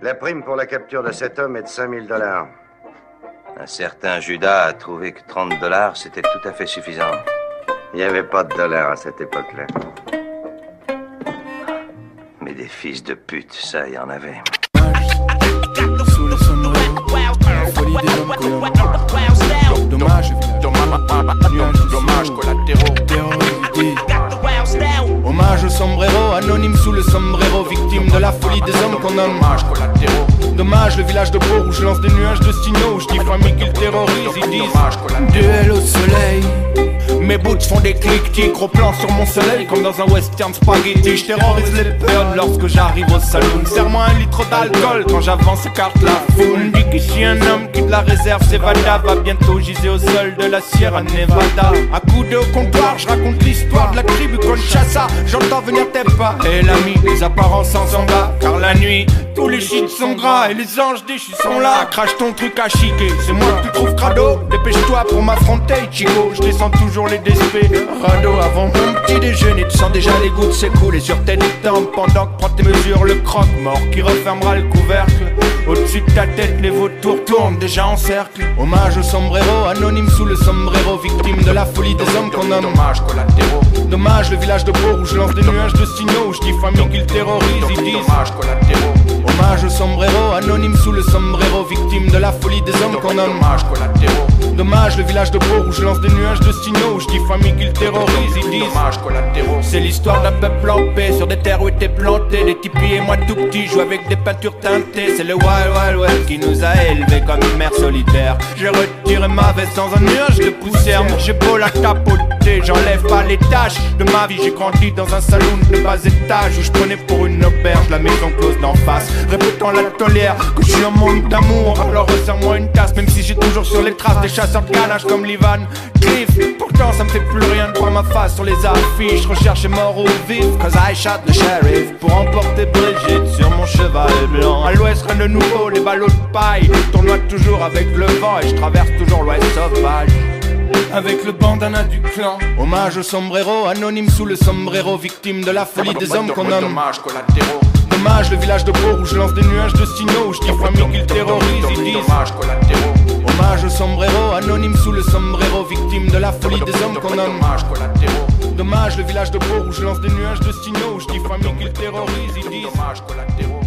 La prime pour la capture de cet homme est de $5000. Un certain Judas a trouvé que $30, c'était tout à fait suffisant. Il n'y avait pas de dollars à cette époque-là. Mais des fils de pute, ça, il y en avait. Sous le sombrero, la folie des hommes colons. Dommage, dommages collatéraux. Hommage au sombrero, anonyme sous le sombrero, victime de la folie des hommes qu'on nomme dommages collatéraux. Dommage, le village de Beau où je lance des nuages de signaux, où je dis famille qu'ils terrorisent, ils disent duel au soleil. Mes boots font des clics-tics, gros plan sur mon soleil comme dans un western spaghetti. Je terrorise les peurs lorsque j'arrive au saloon. Serre-moi 1 litre d'alcool quand j'avance, écarte la foule. Dis qu'ici un homme qui de la réserve s'évada, va bientôt giser au sol de la Sierra Nevada. À coups de comptoir, je raconte l'histoire de la tribu Conchassa. J'entends venir tes pas, et l'ami, les apparences en sont bas. Car la nuit, tous les shit sont gras et les anges déchus sont là. Crache ton truc à chiquer, c'est moi que tu trouves crado. Dépêche-toi pour m'affronter, Chico. Je descends toujours les DSP radeau avant mon petit déjeuner. Tu sens déjà les gouttes s'écouler sur tes tempes pendant que prends tes mesures le croque-mort qui refermera le couvercle. Au-dessus de ta tête, les vautours tournent déjà en cercle. Hommage au sombrero, anonyme sous le sombrero, victime de la folie des hommes qu'on nomme dommages collatéraux. Dommage, le village de Beau où je lance des nuages de signaux, où je dis famille qu'ils terrorisent, ils disent dommages collatéraux. Hommage au sombrero, anonyme sous le sombrero, victime de la folie des hommes qu'on nomme dommages collatéraux. Dommage, le village de Beau où je lance des nuages de signaux, où je dis famille qu'ils terrorisent, ils disent dommages collatéraux. C'est l'histoire d'un peuple en paix sur des terres où étaient plantés des tipis, et moi tout petit joue avec des peintures teintées. C'est le Wild Wild West qui nous a élevés comme une mère solitaire. J'ai retiré ma veste dans un nuage de poussière. J'ai beau la tapoter, j'enlève pas les taches de ma vie. J'ai grandi dans un saloon de bas étage où je prenais pour une auberge la maison close d'en face, répétant la tolère que je suis un monde d'amour. Alors resserre-moi une tasse, même si j'ai toujours sur les traces des chasseurs de ganache comme l'Ivan Cliff. Pourtant ça me fait plus rien de voir ma face sur les affiches. Recherche est mort ou vif, cause I shot the sheriff. Pour emporter Brigitte sur mon cheval blanc. À l'ouest rien de nouveau, les ballots de paille tournoient toujours avec le vent et je traverse toujours l'ouest sauvage avec le bandana du clan. Hommage au sombrero, anonyme sous le sombrero, victime de la folie des hommes qu'on nomme dommages collatéraux. Dommage, le village de Beau où je lance des nuages de signaux, où je dis famille qu'ils terrorisent, ils disent dommages collatéraux. Hommage au sombrero, anonyme sous le sombrero, victime de la folie des hommes qu'on nomme dommages collatéraux. Dommage, le village de Beau où je lance des nuages de signaux, où je dis famille qu'ils terrorisent, ils disent dommages collatéraux.